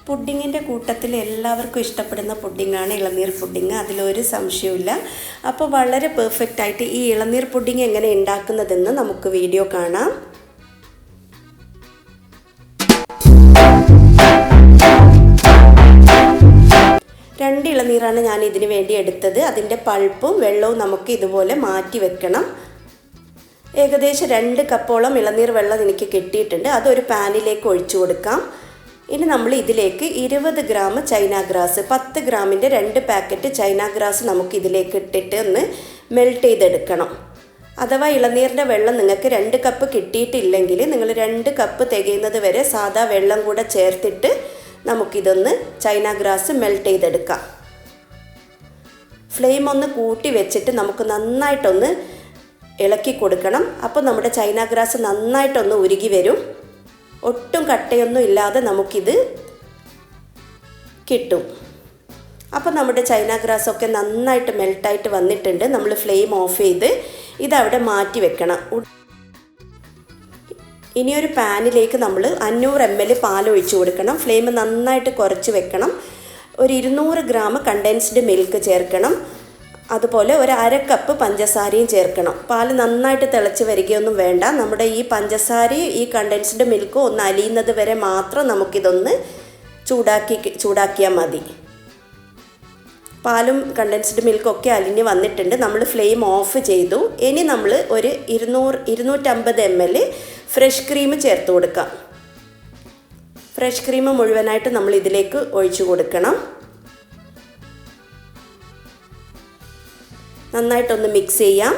പുഡിങ്ങിൻ്റെ കൂട്ടത്തിൽ എല്ലാവർക്കും ഇഷ്ടപ്പെടുന്ന പുഡിങ്ങാണ് ഇളനീർ പുഡിങ്, അതിലൊരു സംശയമില്ല. അപ്പോൾ വളരെ പെർഫെക്റ്റായിട്ട് ഈ ഇളനീർ പുഡിങ് എങ്ങനെ ഉണ്ടാക്കുന്നതെന്ന് നമുക്ക് വീഡിയോ കാണാം. രണ്ട് ഇളനീരാണ് ഞാൻ ഇതിന് വേണ്ടി എടുത്തത്. അതിൻ്റെ പൾപ്പും വെള്ളവും നമുക്ക് ഇതുപോലെ മാറ്റി വെക്കണം. ഏകദേശം 2 കപ്പോളം ഇളനീർ വെള്ളം എനിക്ക് കിട്ടിയിട്ടുണ്ട്. അതൊരു പാനിലേക്ക് ഒഴിച്ചു കൊടുക്കാം. ഇനി നമ്മൾ ഇതിലേക്ക് 20 ഗ്രാം ചൈന ഗ്രാസ്, 10 ഗ്രാമിൻ്റെ 2 പാക്കറ്റ് ചൈന ഗ്രാസ് നമുക്ക് ഇതിലേക്ക് ഇട്ടിട്ട് ഒന്ന് മെൽറ്റ് ചെയ്തെടുക്കണം. അഥവാ ഇളനീരിൻ്റെ വെള്ളം നിങ്ങൾക്ക് 2 കപ്പ് കിട്ടിയിട്ടില്ലെങ്കിൽ നിങ്ങൾ 2 കപ്പ് തികയുന്നത് വരെ സാധാ വെള്ളം കൂടെ ചേർത്തിട്ട് നമുക്കിതൊന്ന് ചൈന ഗ്രാസ് മെൽറ്റ് ചെയ്തെടുക്കാം. ഫ്ലെയിം ഒന്ന് കൂട്ടി വെച്ചിട്ട് നമുക്ക് നന്നായിട്ടൊന്ന് ഇളക്കി കൊടുക്കണം. അപ്പോൾ നമ്മുടെ ചൈന ഗ്രാസ് നന്നായിട്ടൊന്ന് ഉരുകി വരും. ഒട്ടും കട്ടയൊന്നും ഇല്ലാതെ നമുക്കിത് കിട്ടും. അപ്പോൾ നമ്മുടെ ചൈന ഗ്രാസൊക്കെ നന്നായിട്ട് മെൽട്ടായിട്ട് വന്നിട്ടുണ്ട്. നമ്മൾ ഫ്ലെയിം ഓഫ് ചെയ്ത് ഇതവിടെ മാറ്റി വെക്കണം. ഇനിയൊരു പാനിലേക്ക് നമ്മൾ 500 ml പാൽ ഒഴിച്ച് കൊടുക്കണം. ഫ്ലെയിം നന്നായിട്ട് കുറച്ച് വെക്കണം. ഒരു 200 ഗ്രാം കണ്ടൻസ്ഡ് മിൽക്ക് ചേർക്കണം. അതുപോലെ ഒരു 1/2 കപ്പ് പഞ്ചസാരയും ചേർക്കണം. പാൽ നന്നായിട്ട് തിളച്ച് വരികയൊന്നും വേണ്ട. നമ്മുടെ ഈ പഞ്ചസാരയും ഈ കണ്ടൻസ്ഡ് മിൽക്കും ഒന്ന് അലിയുന്നത് വരെ മാത്രം നമുക്കിതൊന്ന് ചൂടാക്കിയാൽ മതി. പാലും കണ്ടൻസ്ഡ് മിൽക്കൊക്കെ അലിഞ്ഞ് വന്നിട്ടുണ്ട്. നമ്മൾ ഫ്ലെയിം ഓഫ് ചെയ്തു. ഇനി നമ്മൾ ഒരു 250 ml ഫ്രഷ് ക്രീം ചേർത്ത് കൊടുക്കാം. ഫ്രഷ് ക്രീം മുഴുവനായിട്ട് നമ്മൾ ഇതിലേക്ക് ഒഴിച്ചു കൊടുക്കണം. നന്നായിട്ടൊന്ന് മിക്സ് ചെയ്യാം.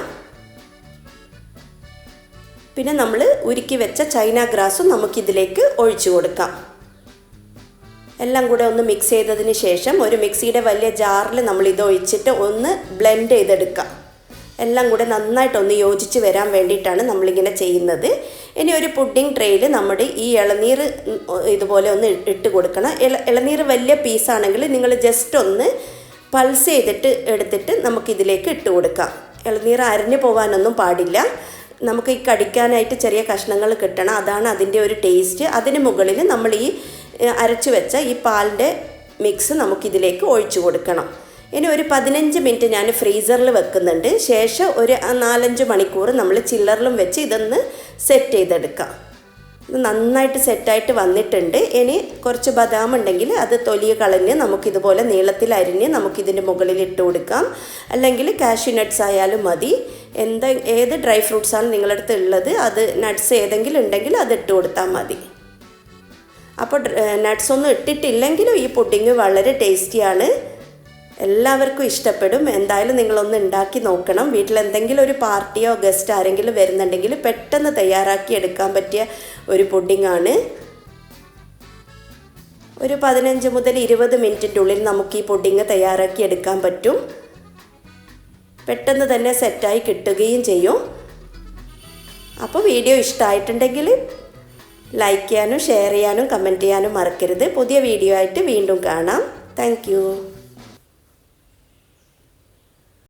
പിന്നെ നമ്മൾ ഉരുക്കി വെച്ച ചൈന ഗ്രാസും നമുക്കിതിലേക്ക് ഒഴിച്ചു കൊടുക്കാം. എല്ലാം കൂടെ ഒന്ന് മിക്സ് ചെയ്തതിന് ശേഷം ഒരു മിക്സിയുടെ വലിയ ജാറിൽ നമ്മൾ ഇത് ഒഴിച്ചിട്ട് ഒന്ന് ബ്ലെൻഡ് ചെയ്തെടുക്കാം. എല്ലാം കൂടെ നന്നായിട്ടൊന്ന് യോജിച്ച് വരാൻ വേണ്ടിയിട്ടാണ് നമ്മളിങ്ങനെ ചെയ്യുന്നത്. ഇനി ഒരു പുഡിംഗ് ട്രേയിൽ നമ്മുടെ ഈ ഇളനീർ ഇതുപോലെ ഒന്ന് ഇട്ട് കൊടുക്കണം. ഇളനീർ വലിയ പീസാണെങ്കിൽ നിങ്ങൾ ജസ്റ്റ് ഒന്ന് പൾസ് ചെയ്തിട്ട് എടുത്തിട്ട് നമുക്കിതിലേക്ക് ഇട്ട് കൊടുക്കാം. ഇളനീർ അരിഞ്ഞു പോകാനൊന്നും പാടില്ല. നമുക്ക് ഈ കടിക്കാനായിട്ട് ചെറിയ കഷ്ണങ്ങൾ കിട്ടണം. അതാണ് അതിൻ്റെ ഒരു ടേസ്റ്റ്. അതിന് മുകളിൽ നമ്മൾ ഈ അരച്ചു വെച്ച ഈ പാലിൻ്റെ മിക്സ് നമുക്കിതിലേക്ക് ഒഴിച്ചു കൊടുക്കണം. ഇനി ഒരു 15 മിനിറ്റ് ഞാൻ ഫ്രീസറിൽ വെക്കുന്നുണ്ട്. ശേഷം ഒരു 4-5 മണിക്കൂർ നമ്മൾ ചില്ലറിലും വെച്ച് ഇതൊന്ന് സെറ്റ് ചെയ്തെടുക്കാം. ഇത് നന്നായിട്ട് സെറ്റായിട്ട് വന്നിട്ടുണ്ട്. ഇനി കുറച്ച് ബദാം ഉണ്ടെങ്കിൽ അത് തൊലിയ കളഞ്ഞ് നമുക്കിതുപോലെ നീളത്തിൽ അരിഞ്ഞ് നമുക്കിതിൻ്റെ മുകളിൽ ഇട്ട് കൊടുക്കാം. അല്ലെങ്കിൽ കാഷ്യൂ നട്ട്സ് ആയാലും മതി. ഏത് ഡ്രൈ ഫ്രൂട്ട്സാണ് നിങ്ങളുടെ അടുത്ത് ഉള്ളത്, അത് നട്ട്സ് ഏതെങ്കിലും ഉണ്ടെങ്കിൽ അത് ഇട്ട് കൊടുത്താൽ മതി. അപ്പോൾ നട്ട്സ് ഒന്നും ഇട്ടിട്ടില്ലെങ്കിലും ഈ പുഡിങ് വളരെ ടേസ്റ്റിയാണ്. എല്ലാവർക്കും ഇഷ്ടപ്പെടും. എന്തായാലും നിങ്ങളൊന്ന് ഉണ്ടാക്കി നോക്കണം. വീട്ടിൽ എന്തെങ്കിലും ഒരു പാർട്ടിയോ ഗസ്റ്റ് ആരെങ്കിലും വരുന്നുണ്ടെങ്കിൽ പെട്ടെന്ന് തയ്യാറാക്കി എടുക്കാൻ പറ്റിയ ഒരു പുഡിങ്ങാണ്. ഒരു 15 മുതൽ 20 മിനിറ്റിൻ്റെ ഉള്ളിൽ നമുക്ക് ഈ പുഡിങ് തയ്യാറാക്കി എടുക്കാൻ പറ്റും. പെട്ടെന്ന് തന്നെ സെറ്റായി കിട്ടുകയും ചെയ്യും. അപ്പോൾ വീഡിയോ ഇഷ്ടമായിട്ടുണ്ടെങ്കിൽ ലൈക്ക് ചെയ്യാനും ഷെയർ ചെയ്യാനും കമൻറ്റ് ചെയ്യാനും മറക്കരുത്. പുതിയ വീഡിയോ ആയിട്ട് വീണ്ടും കാണാം. താങ്ക്